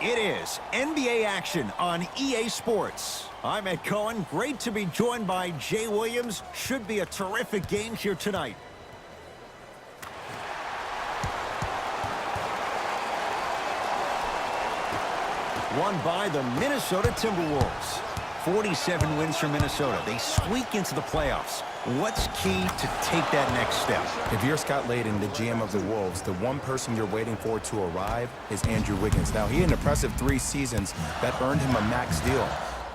It is NBA action on EA Sports. I'm Ed Cohen. Great to be joined by Jay Williams. Should be a terrific game here tonight. Won by the Minnesota Timberwolves. 47 wins for Minnesota. They squeak into the playoffs. What's key to take that next step? If you're Scott Layden, the GM of the Wolves, the one person you're waiting for to arrive is Andrew Wiggins. Now, he had an impressive 3 seasons that earned him a max deal.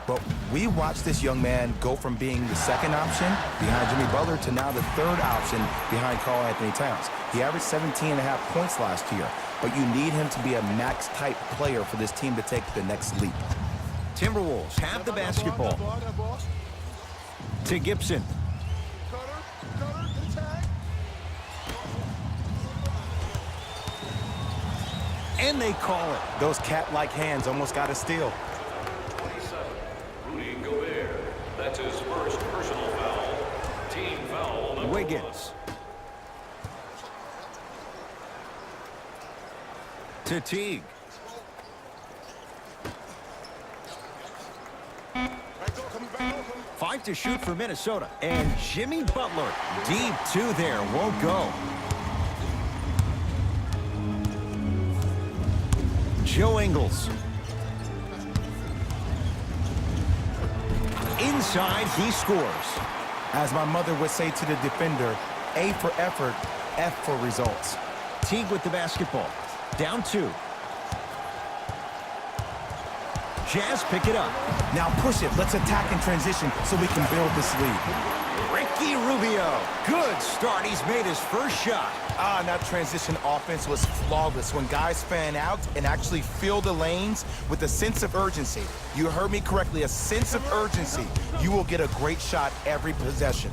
But we watched this young man go from being the second option behind Jimmy Butler to now the third option behind Karl-Anthony Towns. He averaged 17.5 points last year, but you need him to be a max-type player for this team to take the next leap. Timberwolves have the basketball. To Gibson. And they call it. Those cat-like hands almost got a steal. 27, Rudy Gobert. That's his first personal foul. Team foul number Wiggins. 1. To Teague. Five to shoot for Minnesota. And Jimmy Butler. Deep 2 there. Won't go. Joe Ingles. Inside, he scores. As my mother would say to the defender, A for effort, F for results. Teague with the basketball. Down 2. Jazz pick it up. Now push it. Let's attack in transition so we can build this lead. Ricky Rubio. Good start. He's made his first shot. That transition offense was flawless when guys fan out and actually fill the lanes with a sense of urgency. You heard me correctly, a sense of urgency. You will get a great shot every possession.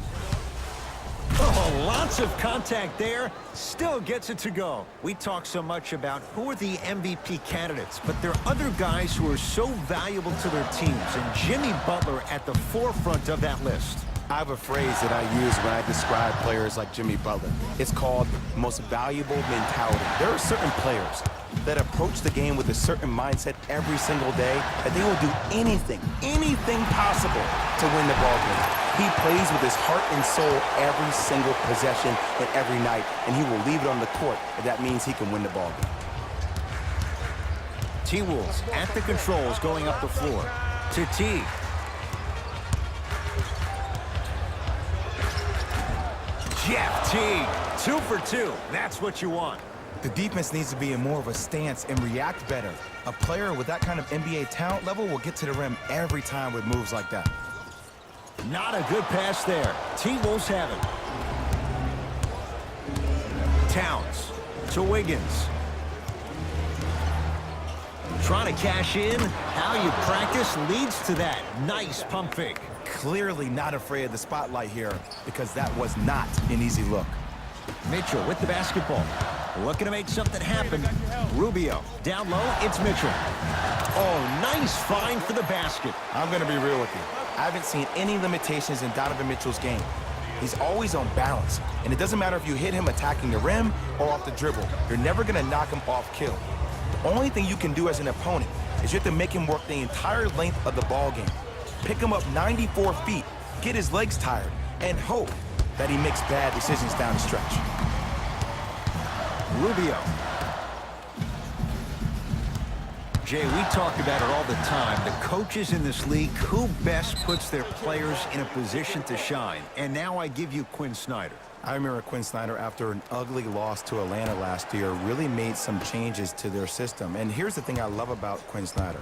Oh, lots of contact there. Still gets it to go. We talk so much about who are the MVP candidates, but there are other guys who are so valuable to their teams, and Jimmy Butler at the forefront of that list. I have a phrase that I use when I describe players like Jimmy Butler. It's called most valuable mentality. There are certain players that approach the game with a certain mindset every single day that they will do anything possible to win the ball game. He plays with his heart and soul every single possession and every night, and he will leave it on the court if that means he can win the ball game. T-Wolves at the controls going up the floor. To T. Jeff Teague, 2 for 2. That's what you want. The defense needs to be in more of a stance and react better. A player with that kind of NBA talent level will get to the rim every time with moves like that. Not a good pass there. T-Wolves have it. Towns to Wiggins. Trying to cash in. How you practice leads to that. Nice pump fake. Clearly not afraid of the spotlight here because that was not an easy look. Mitchell with the basketball. Looking to make something happen. Rubio down low. It's Mitchell. Oh, nice find for the basket. I'm going to be real with you. I haven't seen any limitations in Donovan Mitchell's game. He's always on balance, and it doesn't matter if you hit him attacking the rim or off the dribble. You're never going to knock him off kill. The only thing you can do as an opponent is you have to make him work the entire length of the ball game. Pick him up 94 feet, get his legs tired, and hope that he makes bad decisions down the stretch. Rubio. Jay, we talk about it all the time. The coaches in this league, who best puts their players in a position to shine? And now I give you Quinn Snyder. I remember Quinn Snyder, after an ugly loss to Atlanta last year, really made some changes to their system. And here's the thing I love about Quinn Snyder.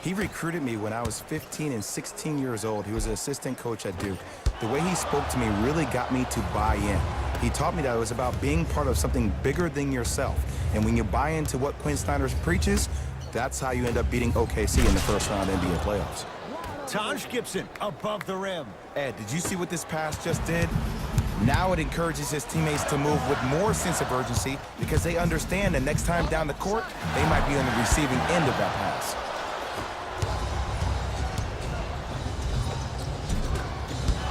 He recruited me when I was 15 and 16 years old. He was an assistant coach at Duke. The way he spoke to me really got me to buy in. He taught me that it was about being part of something bigger than yourself. And when you buy into what Quinn Snyder preaches, that's how you end up beating OKC in the first round NBA playoffs. Taj Gibson above the rim. Ed, did you see what this pass just did? Now it encourages his teammates to move with more sense of urgency because they understand that next time down the court, they might be on the receiving end of that pass.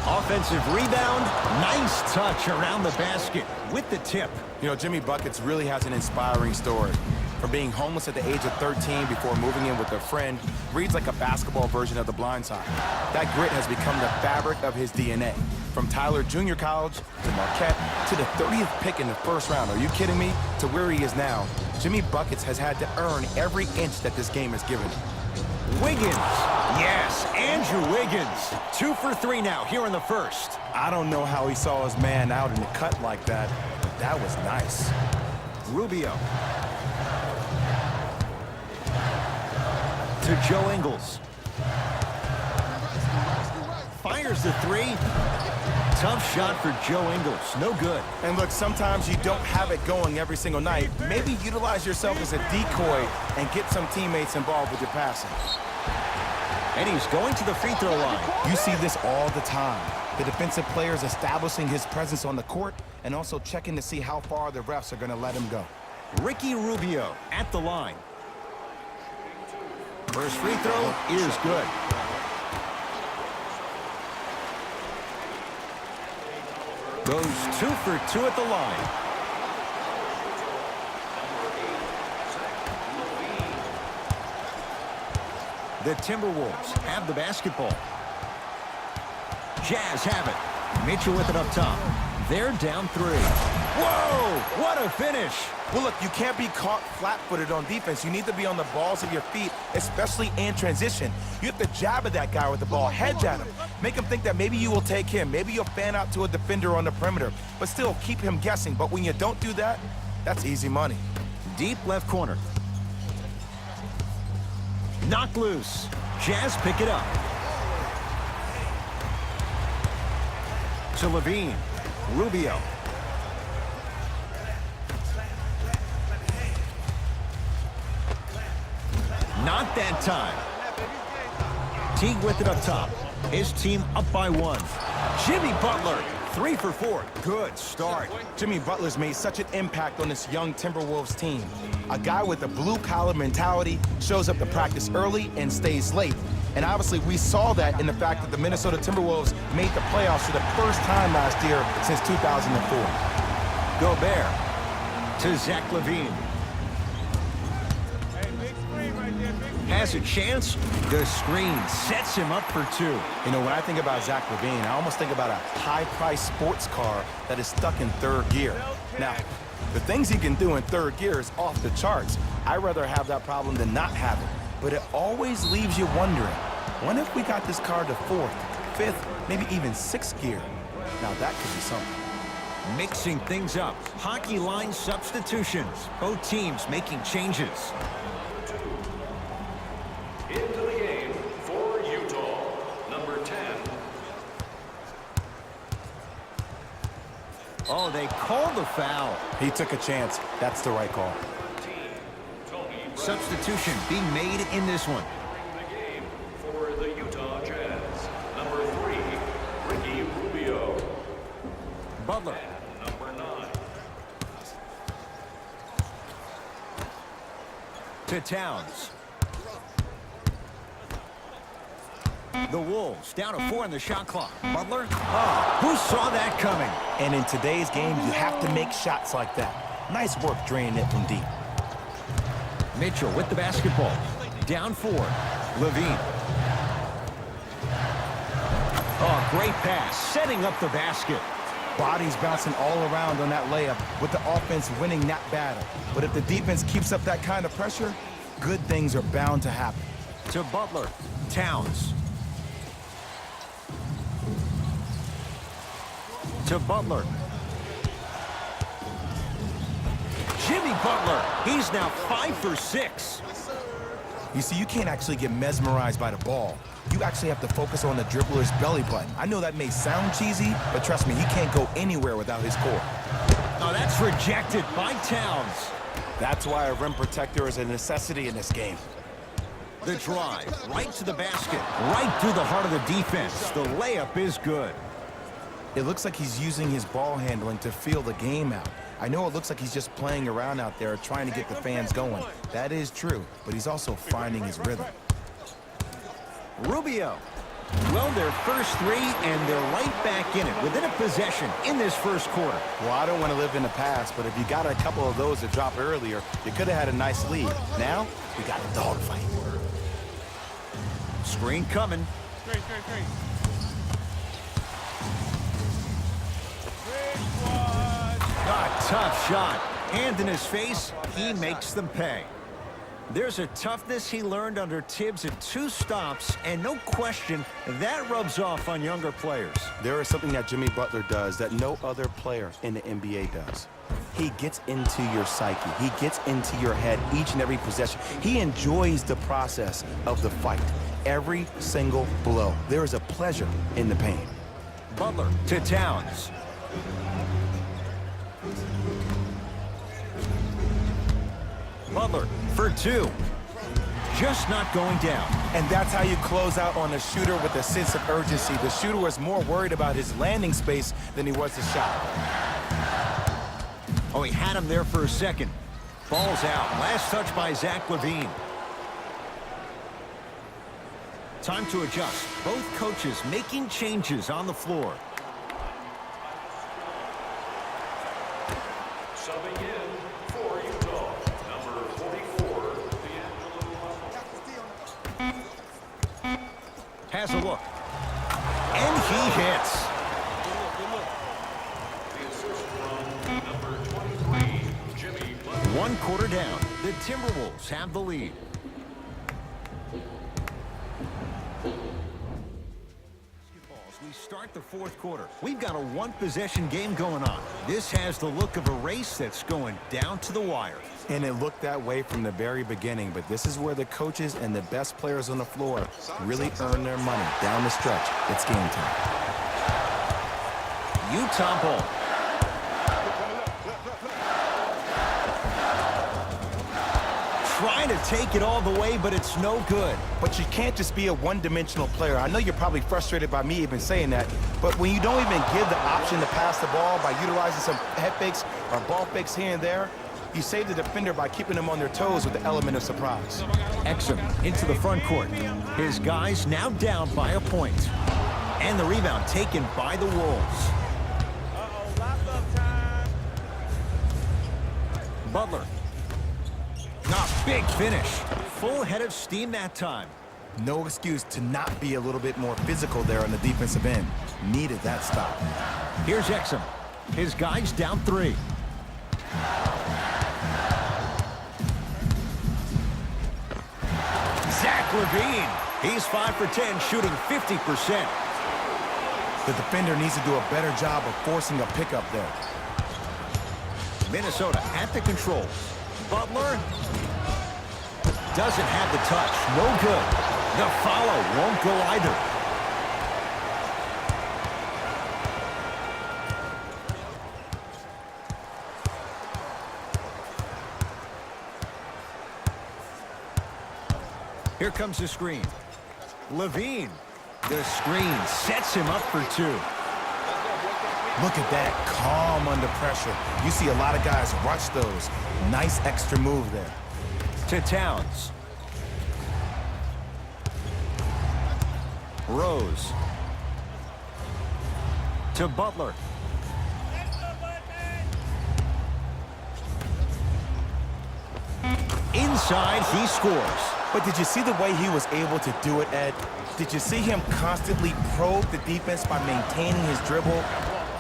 Offensive rebound. Nice touch around the basket with the tip. You know, Jimmy Buckets really has an inspiring story. From being homeless at the age of 13 before moving in with a friend, reads like a basketball version of The Blind Side. That grit has become the fabric of his DNA. From Tyler Junior College to Marquette to the 30th pick in the first round, are you kidding me? To where he is now, Jimmy Buckets has had to earn every inch that this game has given him. Wiggins. Yes, Andrew Wiggins. 2 for 3 now here in the first. I don't know how he saw his man out in the cut like that, but that was nice. Rubio. To Joe Ingles. Fires the 3. Tough shot for Joe Ingles. No good. And look, sometimes you don't have it going every single night. Maybe utilize yourself as a decoy and get some teammates involved with your passing. And he's going to the free throw line. You see this all the time. The defensive players establishing his presence on the court and also checking to see how far the refs are going to let him go. Ricky Rubio at the line. First free throw is good. Goes 2 for 2 at the line. The Timberwolves have the basketball. Jazz have it. Mitchell with it up top. They're down 3. Whoa! What a finish! Well, look, you can't be caught flat-footed on defense. You need to be on the balls of your feet, especially in transition. You have to jab at that guy with the ball, hedge at him. Make him think that maybe you will take him. Maybe you'll fan out to a defender on the perimeter, but still keep him guessing. But when you don't do that, that's easy money. Deep left corner. Knocked loose. Jazz pick it up. To Levine. Rubio. Not that time. Teague with it up top. His team up by 1. Jimmy Butler, 3 for 4. Good start. Jimmy Butler's made such an impact on this young Timberwolves team. A guy with a blue-collar mentality, shows up to practice early and stays late. And obviously we saw that in the fact that the Minnesota Timberwolves made the playoffs for the first time last year since 2004. Gobert to Zach LaVine. Has a chance. The screen sets him up for 2. You know, when I think about Zach LaVine, I almost think about a high-priced sports car that is stuck in 3rd gear. Now, the things he can do in 3rd gear is off the charts. I'd rather have that problem than not have it. But it always leaves you wondering, what if we got this car to 4th, 5th, maybe even 6th gear? Now, that could be something. Mixing things up. Hockey line substitutions. Both teams making changes. Into the game for Utah, number 10. Oh, they called the foul. He took a chance. That's the right call. Substitution being made in this one. The game for the Utah Jazz, number 3, Ricky Rubio. Butler. Number 9. To Towns. The Wolves down to 4 in the shot clock. Butler. Oh, who saw that coming? And in today's game, you have to make shots like that. Nice work draining it from deep. Mitchell with the basketball. Down 4. Levine. Oh, great pass. Setting up the basket. Bodies bouncing all around on that layup with the offense winning that battle. But if the defense keeps up that kind of pressure, good things are bound to happen. To Butler. Towns. To Butler. Jimmy Butler. He's now 5 for 6. You see, you can't actually get mesmerized by the ball. You actually have to focus on the dribbler's belly button. I know that may sound cheesy, but trust me, he can't go anywhere without his core. Oh, that's rejected by Towns. That's why a rim protector is a necessity in this game. The drive, right to the basket, right through the heart of the defense. The layup is good. It looks like he's using his ball handling to feel the game out. I know it looks like he's just playing around out there trying to get the fans going. That is true, but he's also finding his rhythm. Rubio. Well, their first three, and they're right back in it, within a possession in this first quarter. Well, I don't want to live in the past, but if you got a couple of those that dropped earlier, you could have had a nice lead. Now, we got a dogfight. Screen coming. Great. A tough shot. Hand in his face, he makes them pay. There's a toughness he learned under Tibbs at 2 stops, and no question, that rubs off on younger players. There is something that Jimmy Butler does that no other player in the NBA does. He gets into your psyche. He gets into your head each and every possession. He enjoys the process of the fight. Every single blow. There is a pleasure in the pain. Butler to Towns. Butler for 2. Just not going down. And that's how you close out on a shooter with a sense of urgency. The shooter was more worried about his landing space than he was the shot. Oh, he had him there for a second. Ball's out. Last touch by Zach LaVine. Time to adjust. Both coaches making changes on the floor. Subbing in for Utah, number 44, D'Angelo. Has a look. And he hits. The assist from number 23, Jimmy Butler. 1 quarter down. The Timberwolves have the lead. We start the 4th quarter. We've got a 1-possession game going on. This has the look of a race that's going down to the wire. And it looked that way from the very beginning, but this is where the coaches and the best players on the floor really earn their money down the stretch. It's game time. Utah ball. Trying to take it all the way, but it's no good. But you can't just be a one-dimensional player. I know you're probably frustrated by me even saying that, but when you don't even give the option to pass the ball by utilizing some head fakes or ball fakes here and there, you save the defender by keeping them on their toes with the element of surprise. Exum into the front court. His guys now down by a point. And the rebound taken by the Wolves. Butler. Big finish. Full head of steam that time. No excuse to not be a little bit more physical there on the defensive end. Needed that stop. Here's Exum. His guys down 3. Zach LaVine. He's 5 for 10, shooting 50%. The defender needs to do a better job of forcing a pickup there. Minnesota at the control. Butler doesn't have the touch. No good. The follow won't go either. Here comes the screen. LaVine. The screen sets him up for 2. Look at that, calm under pressure. You see a lot of guys rush those. Nice extra move there. To Towns. Rose. To Butler. Inside, he scores. But did you see the way he was able to do it, Ed? Did you see him constantly probe the defense by maintaining his dribble?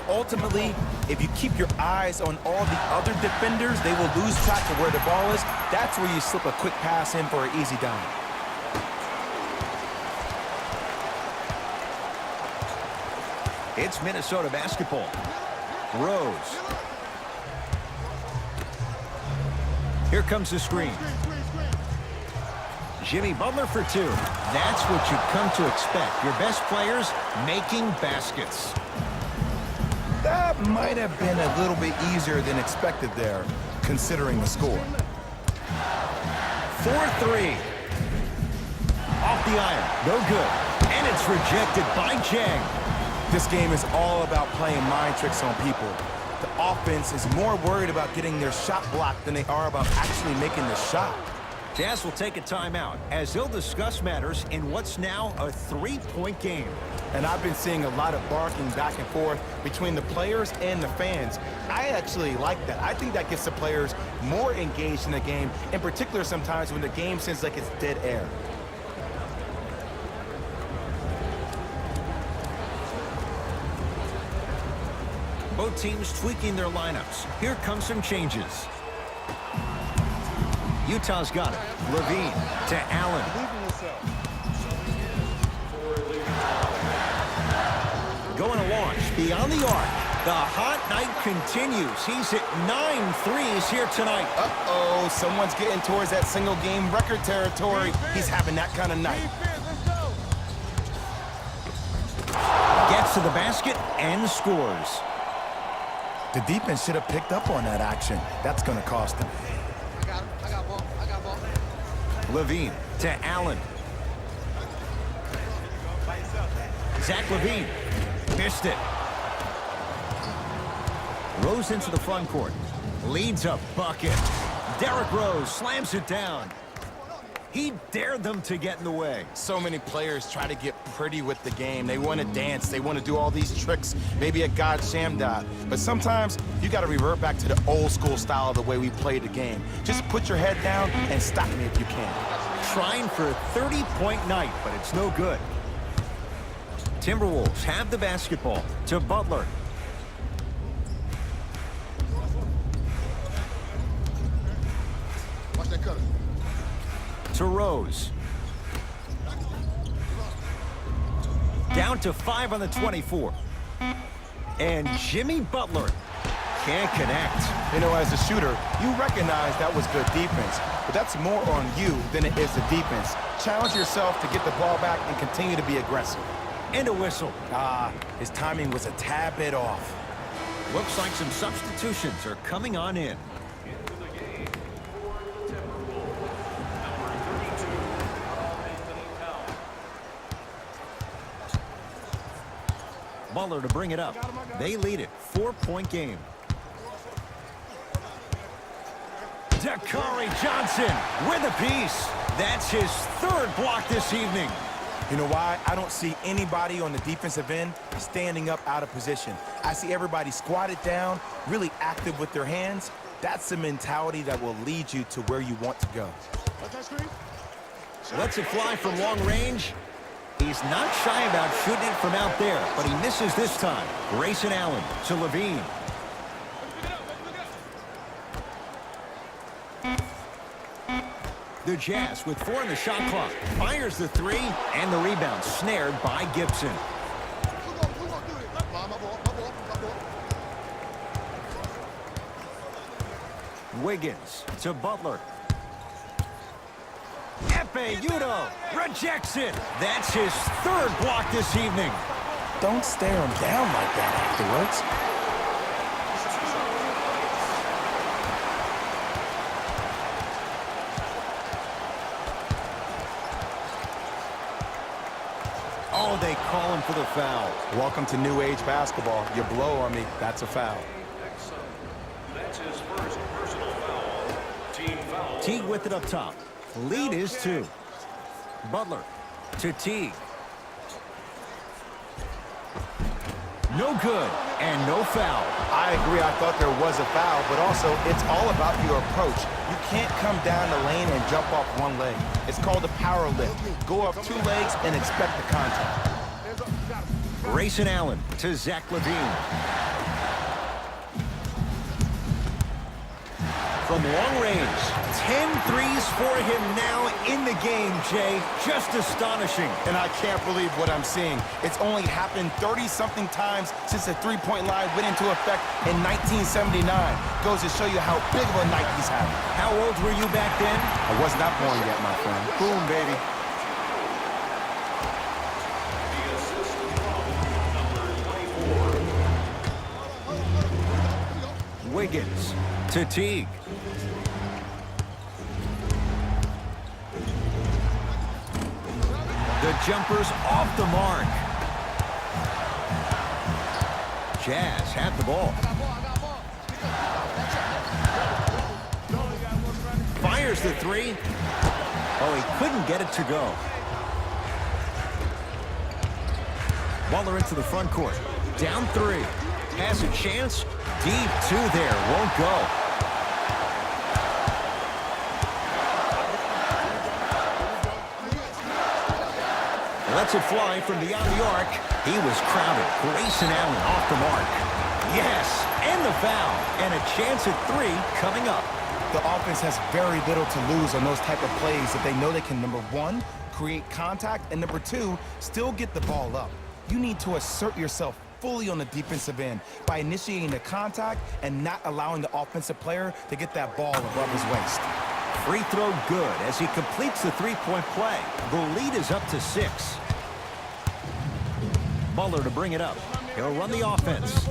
Ultimately, if you keep your eyes on all the other defenders, they will lose track of where the ball is. That's where you slip a quick pass in for an easy dime. It's Minnesota basketball. Rose. Here comes the screen. Jimmy Butler for 2. That's what you've come to expect. Your best players making baskets. That might have been a little bit easier than expected there, considering the score. 4-3. Off the iron. No good. And it's rejected by Jang. This game is all about playing mind tricks on people. The offense is more worried about getting their shot blocked than they are about actually making the shot. Jazz will take a timeout as they'll discuss matters in what's now a 3-point game. And I've been seeing a lot of barking back and forth between the players and the fans. I actually like that. I think that gets the players more engaged in the game, in particular sometimes when the game seems like it's dead air. Both teams tweaking their lineups. Here come some changes. Utah's got it. Levine to Allen. Going to launch beyond the arc. The hot night continues. He's hit 9 threes here tonight. Uh-oh, someone's getting towards that single-game record territory. He's having that kind of night. Gets to the basket and scores. The defense should have picked up on that action. That's going to cost them. I got ball. Levine to Allen. Zach Levine missed it. Rose into the front court. Leads a bucket. Derrick Rose slams it down. He dared them to get in the way. So many players try to get pretty with the game. They want to dance. They want to do all these tricks, maybe a God Shamdad. But sometimes you got to revert back to the old school style of the way we played the game. Just put your head down and stop me if you can. Trying for a 30-point night, but it's no good. Timberwolves have the basketball to Butler. Watch that cutter. To Rose. Down to 5 on the 24. And Jimmy Butler can't connect. You know, as a shooter, you recognize that was good defense, but that's more on you than it is the defense. Challenge yourself to get the ball back and continue to be aggressive. And a whistle. His timing was a tad bit off. Looks like some substitutions are coming on in. Into the game for the Timberwolves, number 32, Karl-Anthony Towns. Butler to bring it up. They lead it. 4-point game. Dakari Johnson with a piece. That's his 3rd block this evening. You know why? I don't see anybody on the defensive end standing up out of position. I see everybody squatted down, really active with their hands. That's the mentality that will lead you to where you want to go. Lets it fly from long range. He's not shy about shooting it from out there, but he misses this time. Grayson Allen to Levine. The Jazz with 4 on the shot clock. Fires the 3, and the rebound snared by Gibson. Wiggins to Butler. Epe Udo rejects it. That's his 3rd block this evening. Don't stare him down like that afterwards. Oh, they call him for the foul. Welcome to New Age basketball. You blow on me, that's a foul. That's his first personal foul. Team foul. Teague with it up top. Lead is 2. Butler to Teague. No good, and no foul. I agree, I thought there was a foul, but also it's all about your approach. You can't come down the lane and jump off one leg. It's called a power lift. Go up 2 legs and expect the contact. Grayson Allen to Zach Levine. From long range, 10 threes for him now in the game, Jay. Just astonishing. And I can't believe what I'm seeing. It's only happened 30-something times since the three-point line went into effect in 1979. Goes to show you how big of a night he's having. How old were you back then? I was not born yet, my friend. Boom, baby. The assist from number 24. Wiggins to Teague. The jumper's off the mark. Jazz have the ball. Here's the three. Oh, he couldn't get it to go. Waller into the front court. Down three. Has a chance. Deep two there. Won't go. Lets it fly from beyond the arc. He was crowded. Grayson Allen off the mark. Yes, and the foul. And a chance at three coming up. The offense has very little to lose on those type of plays if they know they can, number one, create contact, and number two, still get the ball up. You need to assert yourself fully on the defensive end by initiating the contact and not allowing the offensive player to get that ball above his waist. Free throw good as he completes the three-point play. The lead is up to 6. Butler to bring it up. He'll run the offense.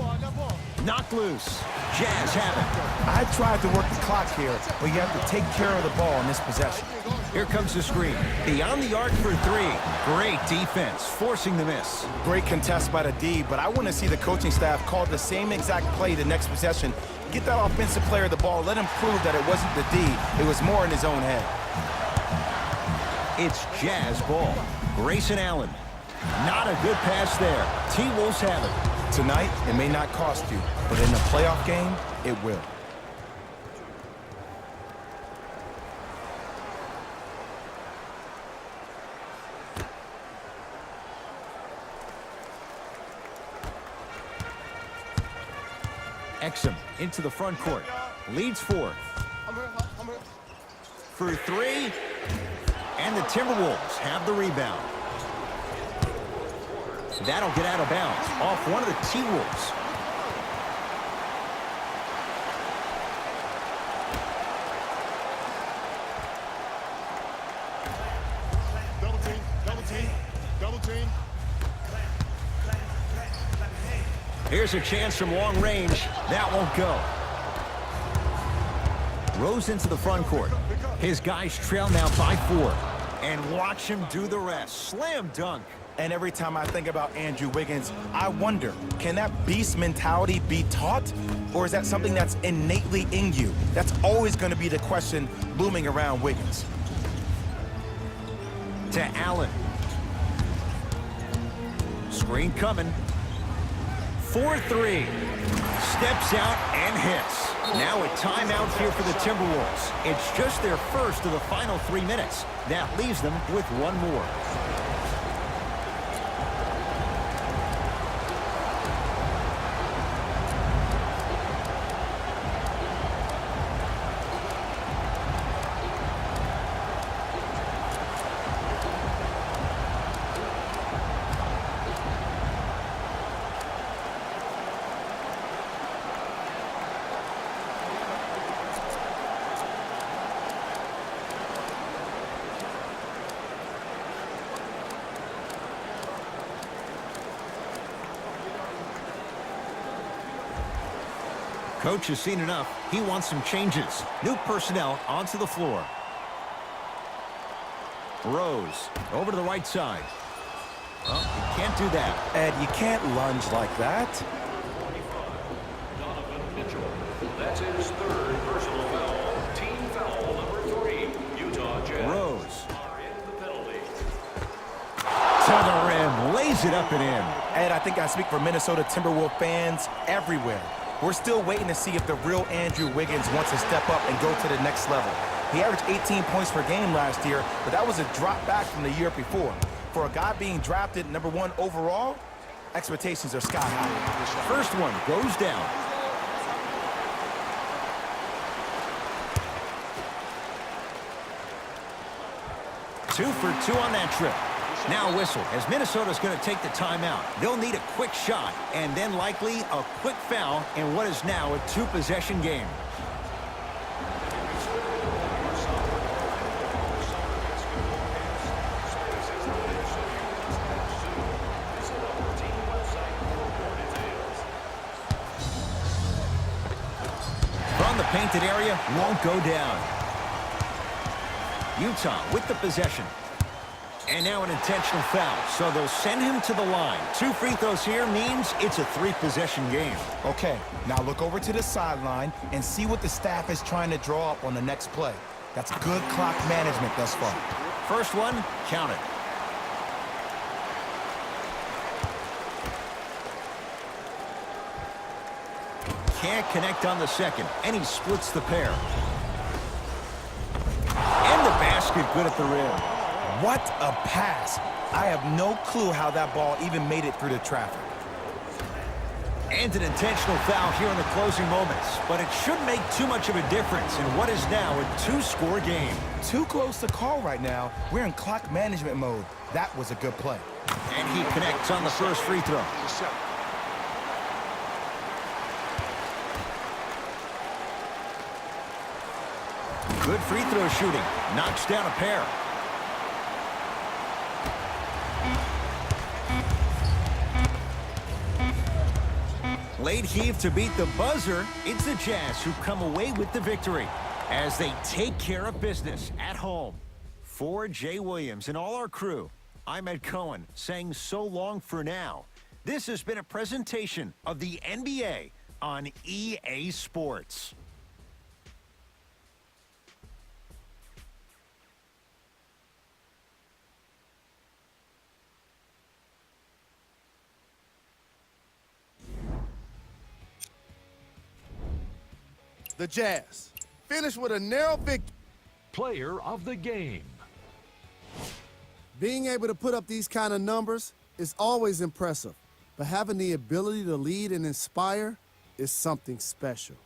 Knocked loose. Jazz have it. I tried to work the clock here, but you have to take care of the ball in this possession. Here comes the screen. Beyond the arc for three. Great defense, forcing the miss. Great contest by the D, but I want to see the coaching staff call the same exact play the next possession. Get that offensive player the ball. Let him prove that it wasn't the D. It was more in his own head. It's Jazz ball. Grayson Allen. Not a good pass there. T-Wolves have it. Tonight, it may not cost you, but in a playoff game, it will. Exum into the front court. Leads 4. For three. And the Timberwolves have the rebound. That'll get out of bounds off one of the T-Wolves. Double team, double team, double team. Here's a chance from long range. That won't go. Rose into the front court. His guys trail now by 4. And watch him do the rest. Slam dunk. And every time I think about Andrew Wiggins, I wonder, can that beast mentality be taught? Or is that something that's innately in you? That's always going to be the question looming around Wiggins. To Allen. Screen coming. 4-3. Steps out and hits. Now a timeout here for the Timberwolves. It's just their first of the final 3 minutes. That leaves them with one more. Coach has seen enough. He wants some changes. New personnel onto the floor. Rose over to the right side. Well, you can't do that. Ed, you can't lunge like that. 25, Donovan Mitchell. That's his 3rd personal foul. Team foul number 3. Utah Jazz Rose. are in the penalty. To the rim. Lays it up and in. Ed, I think I speak for Minnesota Timberwolves fans everywhere. We're still waiting to see if the real Andrew Wiggins wants to step up and go to the next level. He averaged 18 points per game last year, but that was a drop back from the year before. For a guy being drafted #1 overall, expectations are sky high. First one goes down. Two for 2 on that trip. Now a whistle as Minnesota's going to take the timeout. They'll need a quick shot and then likely a quick foul in what is now a 2-possession game. From the painted area, won't go down. Utah with the possession. And now an intentional foul, so they'll send him to the line. 2 free throws here means it's a 3-possession game. Okay, now look over to the sideline and see what the staff is trying to draw up on the next play. That's good clock management thus far. First one, counted. Can't connect on the second, and he splits the pair. And the basket good at the rim. What a pass. I have no clue how that ball even made it through the traffic. And an intentional foul here in the closing moments, but it shouldn't make too much of a difference in what is now a 2-score game. Too close to call right now. We're in clock management mode. That was a good play. And he connects on the first free throw. Good free throw shooting. Knocks down a pair. Late heave to beat the buzzer. It's the Jazz who come away with the victory as they take care of business at home. For Jay Williams and all our crew, I'm Ed Cohen saying so long for now. This has been a presentation of the NBA on EA Sports. The Jazz finished with a narrow victory. Player of the game. Being able to put up these kind of numbers is always impressive, but having the ability to lead and inspire is something special.